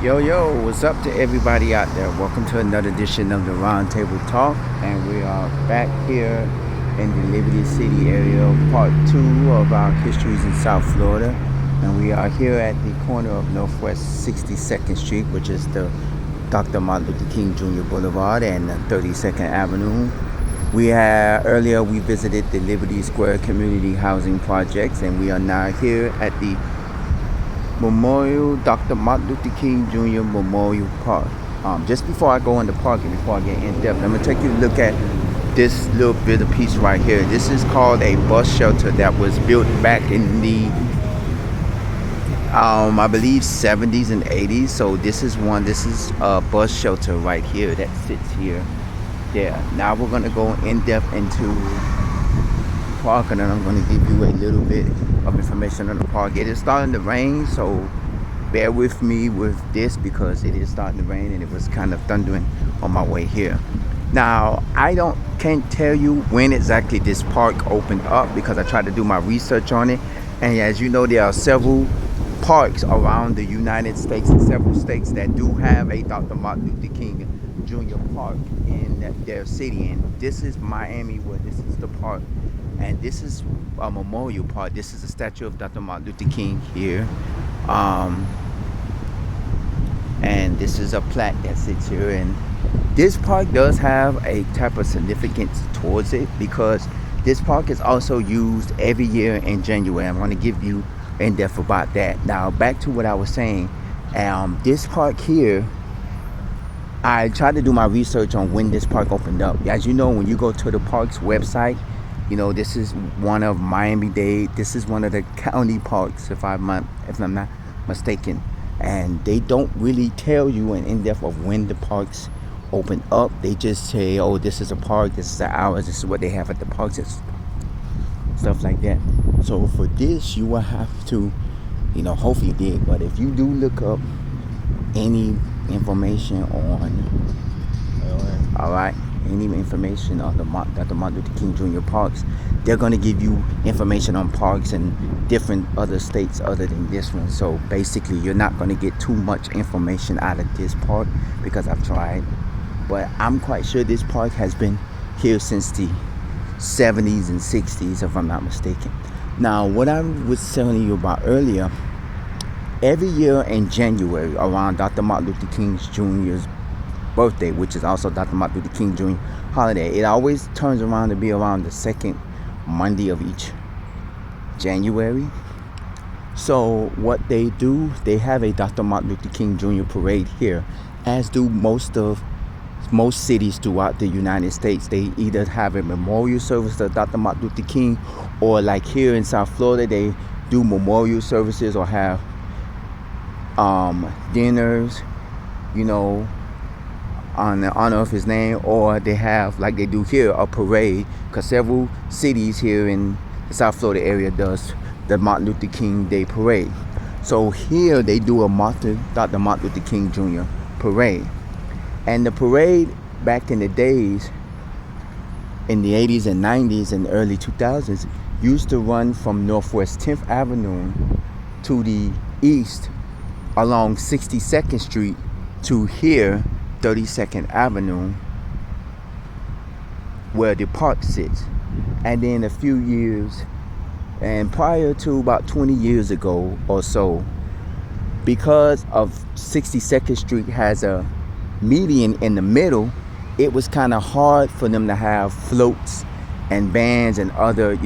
Yo, what's up to everybody out there? Welcome to another edition of the Roundtable Talk, and we are back here in the Liberty City area, part two of our histories in South Florida. And we are here at the corner of Northwest 62nd Street, which is the Dr. Martin Luther King Jr. Boulevard and 32nd Avenue. Earlier we visited the Liberty Square Community Housing Projects, and we are now here at the Memorial Dr. Martin Luther King Jr. Memorial Park. Just before I go in the park and before I get in depth, I'm gonna take you a look at this little bit of piece right here. This is called a bus shelter that was built back in the I believe 70s and 80s. So this is a bus shelter right here that sits here. Yeah. Now we're gonna go in depth into the park, and then I'm gonna give you a little bit of information on the park. It is starting to rain, so bear with me with this because it is starting to rain and it was kind of thundering on my way here. Now can't tell you when exactly this park opened up because I tried to do my research on it, and as you know, there are several parks around the United States and several states that do have a Dr. Martin Luther King Jr. Park in their city, and this is Miami, where this is the park, and this is a memorial park. This is a statue of Dr. Martin Luther King here, and this is a plaque that sits here. And this park does have a type of significance towards it because this park is also used every year in January. I'm going to give you in depth about that. Now back to what I was saying. This park here, I tried to do my research on when this park opened up. As you know, when you go to the park's website, you know, this is one of Miami-Dade. This is one of the county parks, if I'm not mistaken. And they don't really tell you an in-depth of when the parks open up. They just say, oh, this is a park, this is the hours, this is what they have at the parks, and stuff like that. So for this, you will have to, hopefully you did, but if you do look up any information on, any information on the Dr. Martin Luther King Jr. parks, they're going to give you information on parks in different other states other than this one. So basically, you're not going to get too much information out of this park because I've tried. But I'm quite sure this park has been here since the 70s and 60s, if I'm not mistaken. Now, what I was telling you about earlier, every year in January, around Dr. Martin Luther King Jr.'s birthday, which is also Dr. Martin Luther King Jr. holiday, it always turns around to be around the second Monday of each January. So what they do, they have a Dr. Martin Luther King Jr. parade here, as do most cities throughout the United States. They either have a memorial service to Dr. Martin Luther King, or like here in South Florida, they do memorial services or have dinners, on the honor of his name, or they have, like they do here, a parade, because several cities here in the South Florida area does the Martin Luther King Day Parade. So here they do a Dr. Martin Luther King Jr. parade. And the parade back in the days, in the 80s and 90s and early 2000s, used to run from Northwest 10th Avenue to the east along 62nd Street to here, 32nd Avenue, where the park sits. And then a few years, and prior to about 20 years ago or so, because of 62nd Street has a median in the middle, it was kind of hard for them to have floats and bands and other,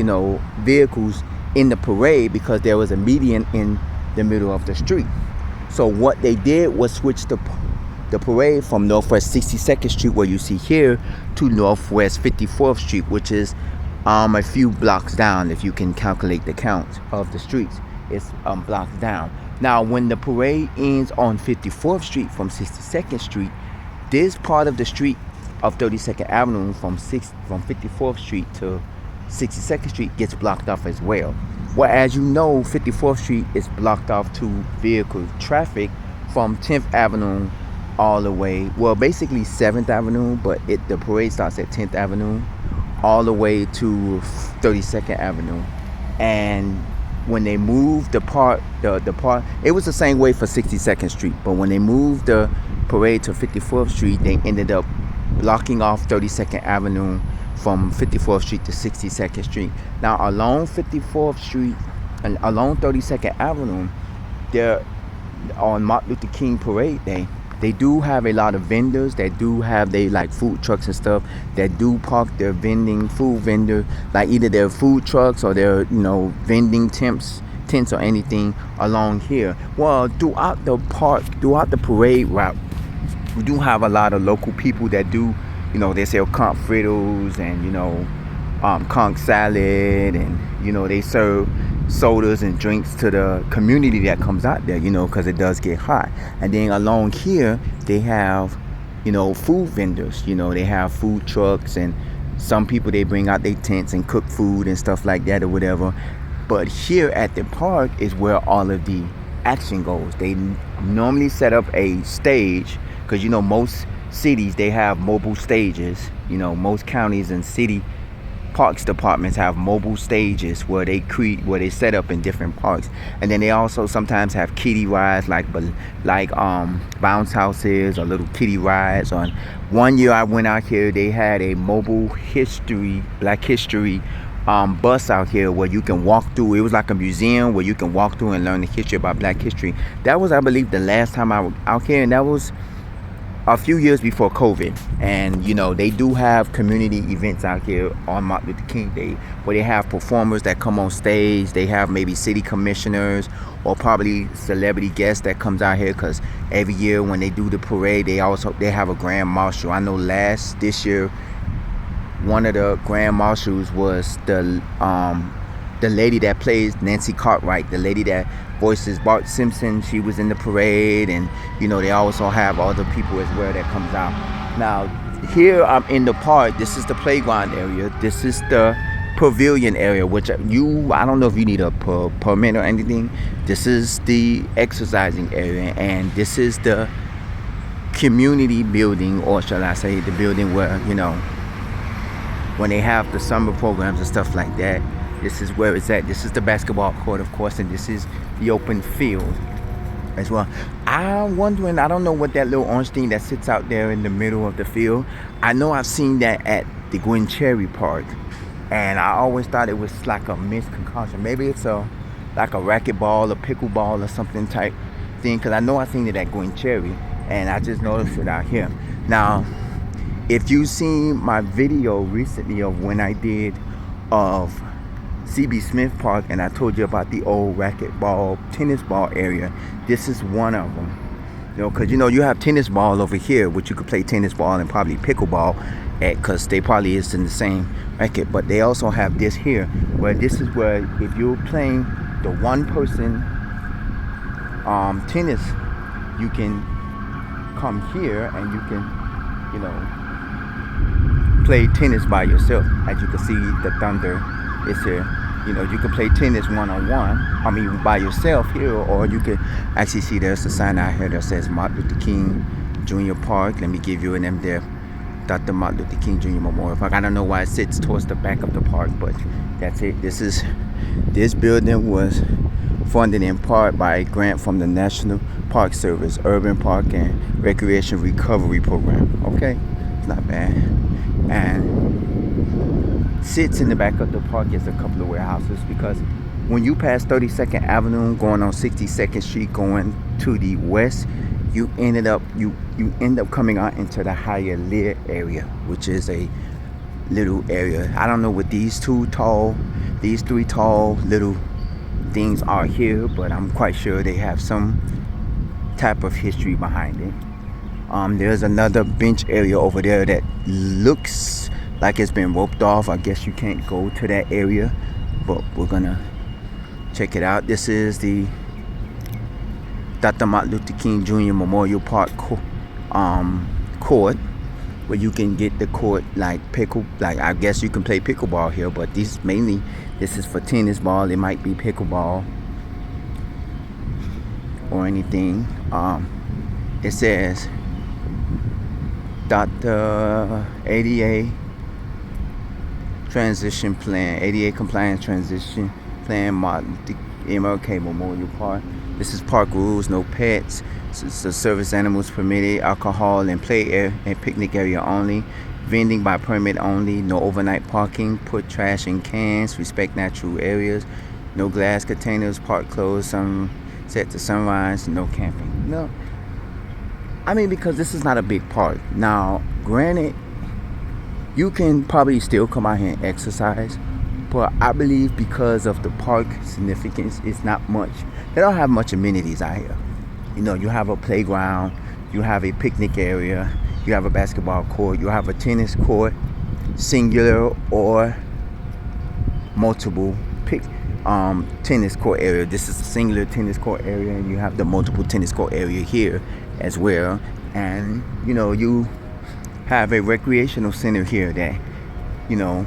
vehicles in the parade because there was a median in the middle of the street. So what they did was switch the parade from Northwest 62nd Street, where you see here, to Northwest 54th Street, which is a few blocks down. If you can calculate the count of the streets, it's blocks down. Now, when the parade ends on 54th Street from 62nd Street, this part of the street of 32nd Avenue from 54th Street to 62nd Street gets blocked off as well. Well, as you know, 54th Street is blocked off to vehicle traffic from 10th Avenue all the way, well, basically 7th Avenue, but the parade starts at 10th Avenue all the way to 32nd Avenue. And when they moved the park, it was the same way for 62nd Street. But when they moved the parade to 54th Street, they ended up blocking off 32nd Avenue from 54th Street to 62nd Street. Now along 54th Street and along 32nd Avenue, there on Martin Luther King Parade Day, they do have a lot of vendors that do have they like food trucks and stuff that do park their food vendor, like either their food trucks or their vending tents or anything along here. Well, throughout the parade route, we do have a lot of local people that do, they sell conch fritters and conch salad, and they serve sodas and drinks to the community that comes out there, because it does get hot. And then along here they have food vendors, they have food trucks, and some people, they bring out their tents and cook food and stuff like that or whatever. But here at the park is where all of the action goes. They normally set up a stage because most cities, they have mobile stages. Most counties and city parks departments have mobile stages where they set up in different parks. And then they also sometimes have kiddie rides like bounce houses or little kiddie rides. On one year I went out here, they had a mobile black history bus out here where you can walk through. It was like a museum where you can walk through and learn the history about black history. That was, I believe, the last time I was out here, and that was a few years before COVID. And they do have community events out here on Martin Luther King Day where they have performers that come on stage. They have maybe city commissioners or probably celebrity guests that comes out here, because every year when they do the parade, they have a grand marshal. I know this year one of the grand marshals was the lady that plays Nancy Cartwright, the lady that voices Bart Simpson. She was in the parade. And they also have other people as well that comes out. Now here I'm in the park. This is the playground area. This is the pavilion area, which I don't know if you need a permit or anything. This is the exercising area, and this is the community building, or shall I say the building where when they have the summer programs and stuff like that. This is where it's at. This is the basketball court, of course, and this is the open field as well. I'm wondering, I don't know what that little orange thing that sits out there in the middle of the field. I know I've seen that at the Gwen Cherry Park, and I always thought it was like a mixed concoction. Maybe it's like a racquetball, a pickleball, or something type thing, because I know I've seen it at Gwen Cherry, and I just noticed it out here. Now, if you've seen my video recently of when I did of CB Smith Park, and I told you about the old racquetball, tennis ball area, this is one of them. Because you have tennis ball over here, which you could play tennis ball and probably pickleball at, because they probably is in the same racket. But they also have this here, where this is where if you're playing the one person tennis, you can come here and you can play tennis by yourself. As you can see, the Thunder is here. You can play tennis one-on-one, by yourself here, or you can actually see there's a sign out here that says Martin Luther King Jr. Park. Let me give you an name there. Dr. Martin Luther King Jr. Memorial Park. I don't know why it sits towards the back of the park, but that's it. This building was funded in part by a grant from the National Park Service, Urban Park and Recreation Recovery Program. Okay, it's not bad. And sits in the back of the park is a couple of warehouses, because when you pass 32nd Avenue going on 62nd Street going to the west, you end up coming out into the higher lit area, which is a little area. I don't know what these three tall little things are here, but I'm quite sure they have some type of history behind it. There's another bench area over there that looks like it's been roped off. I guess you can't go to that area, but we're gonna check it out. This is the Dr. Martin Luther King Jr. Memorial Park court, where you can get the court like I guess you can play pickleball here, but this is for tennis ball. It might be pickleball or anything. It says Dr. ADA Transition Plan, ADA Compliance Transition Plan, Martin MLK Memorial Park. This is park rules: no pets, so service animals permitted, alcohol and play area and picnic area only, vending by permit only, no overnight parking, put trash in cans, respect natural areas, no glass containers, park closed sunset to sunrise, no camping. No, I mean, because this is not a big park. Now, granted, you can probably still come out here and exercise, but I believe because of the park significance, it's not much. They don't have much amenities out here. You know, you have a playground, you have a picnic area, you have a basketball court, you have a tennis court, singular or multiple tennis court area. This is a singular tennis court area, and you have the multiple tennis court area here as well. And you know, you have a recreational center here that, you know,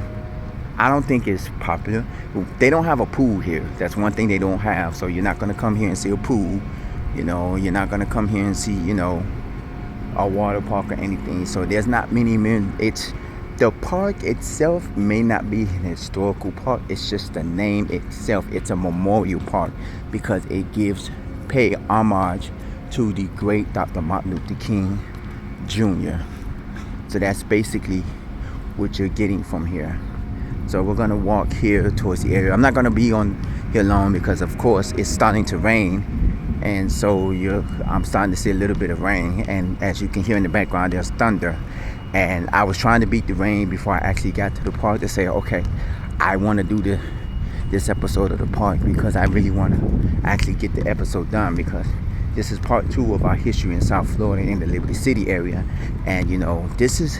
I don't think it's popular. They don't have a pool here. That's one thing they don't have. So you're not gonna come here and see a pool. You know, you're not gonna come here and see, you know, a water park or anything. So there's not many men. It's the park itself may not be an historical park. It's just the name itself. It's a memorial park because it gives pay homage to the great Dr. Martin Luther King Jr. So that's basically what you're getting from here. So we're gonna walk here towards the area. I'm not gonna be on here long because of course it's starting to rain, and so I'm starting to see a little bit of rain, and as you can hear in the background there's thunder. And I was trying to beat the rain before I actually got to the park to say, okay, I want to do this episode of the park because I really want to actually get the episode done, because this is part 2 of our history in South Florida in the Liberty City area. And you know, this is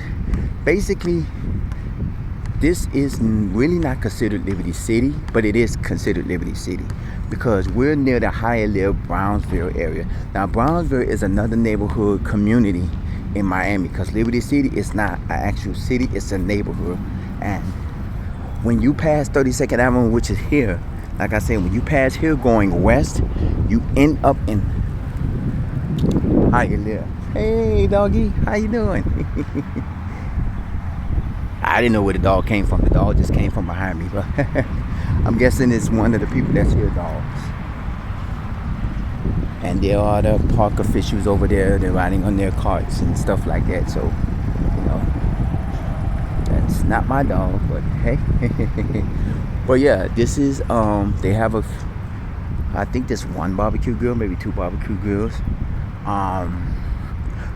really not considered Liberty City, but it is considered Liberty City because we're near the Hialeah Brownsville area. Now Brownsville is another neighborhood community in Miami, because Liberty City is not an actual city, it's a neighborhood. And when you pass 32nd Avenue, which is here, like I said, when you pass here going west, you end up in Hialeah. Hey doggy, how you doing? I didn't know where the dog came from. The dog just came from behind me, but I'm guessing it's one of the people that's here dogs. And there are the park officials over there. They're riding on their carts and stuff like that. So, you know, that's not my dog, but hey. But yeah, this is they have I think there's one barbecue grill, maybe 2 barbecue grills.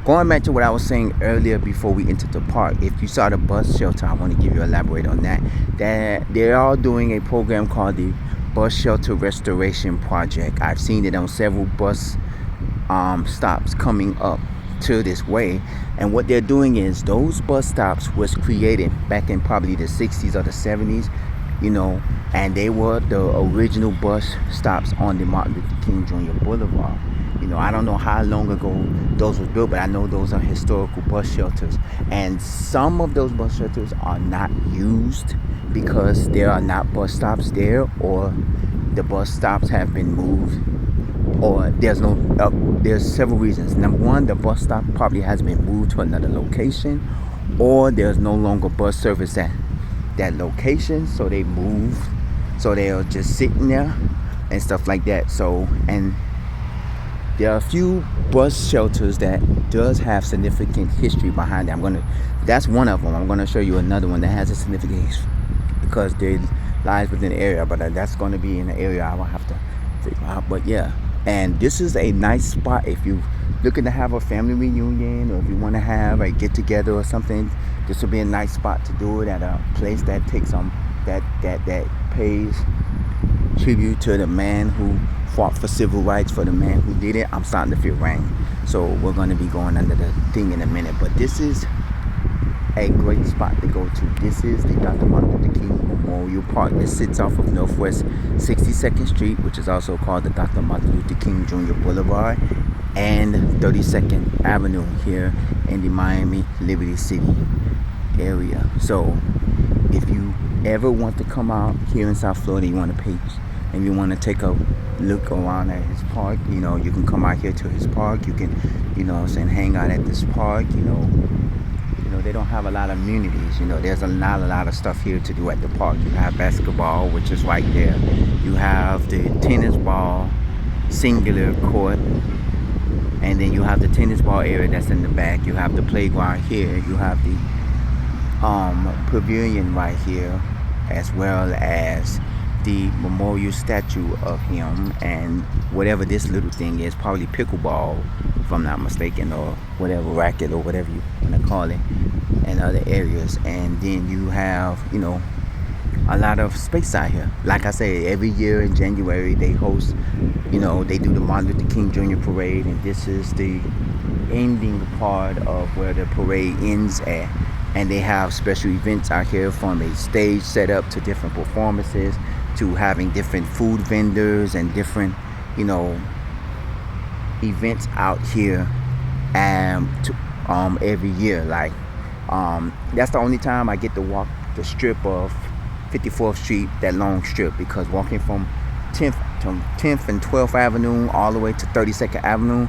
Going back to what I was saying earlier before we entered the park, if you saw the bus shelter, I want to give you elaborate on that. That they are doing a program called the Bus Shelter Restoration Project. I've seen it on several bus stops coming up to this way. And what they're doing is, those bus stops was created back in probably the 60s or the 70s, you know, and they were the original bus stops on the Martin Luther King Jr. Boulevard. You know, I don't know how long ago those was built, but I know those are historical bus shelters. And some of those bus shelters are not used because there are not bus stops there, or the bus stops have been moved, or there's several reasons. Number one, the bus stop probably has been moved to another location, or there's no longer bus service at that location, so they moved, so they're just sitting there and stuff like that. So, and there are a few bus shelters that does have significant history behind it. That's one of them. I'm going to show you another one that has a significant history because they lies within the area, but that's going to be in the area I will have to figure out. But yeah, and this is a nice spot if you looking to have a family reunion, or if you want to have a get together or something. This will be a nice spot to do it at a place that takes that pays tribute to the man who fought for civil rights, for the man who did it. I'm starting to feel rain, so we're going to be going under the thing in a minute. But this is a great spot to go to. This is the Dr. Martin Luther King Memorial Park. This sits off of Northwest 62nd Street, which is also called the Dr. Martin Luther King Jr. Boulevard, and 32nd Avenue here in the Miami Liberty City area. So if you ever want to come out here in South Florida, you want to pay and you want to take a look around at his park, you know, you can come out here to his park. You can, you know what I'm saying, hang out at this park, you know, they don't have a lot of amenities. There's not a lot of stuff here to do at the park. You have basketball, which is right there. You have the tennis ball, singular court, and then you have the tennis ball area that's in the back. You have the playground here. You have the pavilion right here, as well as the memorial statue of him, and whatever this little thing is, probably pickleball, if I'm not mistaken, or whatever, racket, or whatever you want to call it, and other areas. And then you have, a lot of space out here. Like I say, every year in January they host, they do the Martin Luther King Jr. Parade, and this is the ending part of where the parade ends at. And they have special events out here, from a stage set up to different performances, to having different food vendors and different, events out here, and every year. Like, that's the only time I get to walk the strip of 54th Street, that long strip, because walking from 10th and 12th Avenue all the way to 32nd Avenue,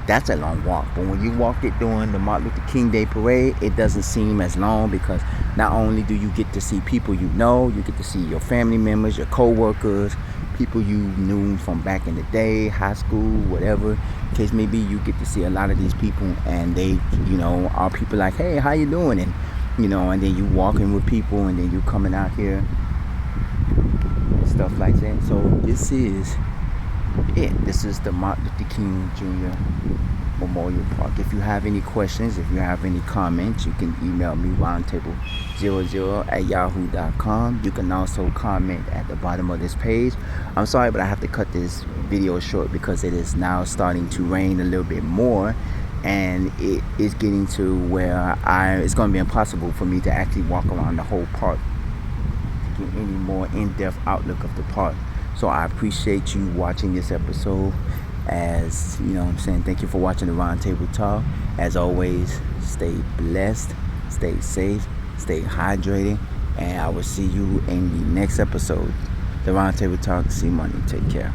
that's a long walk. But when you walk it during the Martin Luther King Day Parade, it doesn't seem as long, because not only do you get to see people you get to see your family members, your co-workers, people you knew from back in the day, high school, whatever case may be. You get to see a lot of these people, and they, are people like, hey, how you doing? And, and then you walking with people, and then you coming out here, stuff like that. So this is it. This is the Martin Luther King Jr. Memorial Park. If you have any questions, if you have any comments, you can email me, roundtable00@yahoo.com. You can also comment at the bottom of this page. I'm sorry, but I have to cut this video short because it is now starting to rain a little bit more, and it is getting to where it's going to be impossible for me to actually walk around the whole park to get any more in-depth outlook of the park. So I appreciate you watching this episode. As you know what I'm saying, thank you for watching the Roundtable Talk. As always, stay blessed, stay safe, stay hydrated, and I will see you in the next episode. The Roundtable Talk, C Money. Take care.